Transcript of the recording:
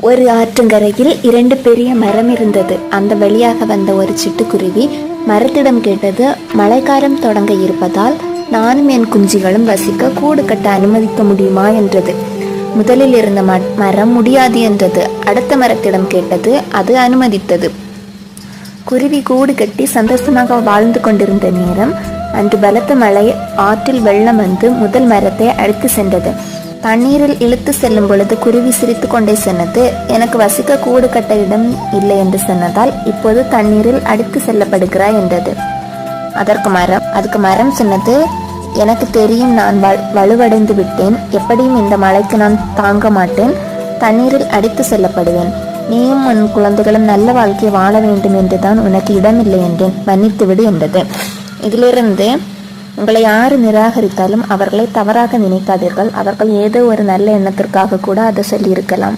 ஒரு ஆற்றங்கரையில் 2 பெரிய மரம் இருந்தது. அந்த வழியாக வந்த ஒரு சிட்டுக்குருவி மரத்திடம் கேட்டது, மழைக்காலம் தொடங்க இருப்பதால் நானும் என் குஞ்சுகளும் வசிக்க கூடு கட்ட அனுமதிக்க முடியுமா என்றது. முதலில் இருந்த மரம் முடியாது என்றது. அடுத்த மரத்திடம் கேட்டது, அது அனுமதித்தது. குருவி கூடு கட்டி சந்தோஷமாக வாழ்ந்து கொண்டிருந்த நேரம் அன்று பலத்த மழை, ஆற்றில் வெள்ளம் வந்து முதல் மரத்தை அடித்து சென்றது. தண்ணீரில் இழுத்து செல்லும் பொழுது குருவி சிரித்து கொண்டே சொன்னது, எனக்கு வசிக்க கூடு கட்ட இடம் இல்லை என்று சொன்னதால் இப்போது தண்ணீரில் அடித்து செல்லப்படுகிறாய் என்றது. அதுக்கு மரம் சொன்னது, எனக்கு தெரியும், நான் வலுவடைந்து விட்டேன். எப்படியும் இந்த மழைக்கு நான் தாங்க மாட்டேன். தண்ணீரில் அடித்து செல்லப்படுவேன். நீயும் உன் குழந்தைகளும் நல்ல வாழ்க்கையை வாழ வேண்டும் என்றுதான் உனக்கு இடமில்லை என்றேன். மன்னித்து விடு என்றது. இதிலிருந்து உங்களை யாரு நிராகரித்தாலும் அவர்களை தவறாக நினைக்காதீர்கள். அவர்கள் ஏதோ ஒரு நல்ல எண்ணத்திற்காக கூட அதை சொல்லியிருக்கலாம்.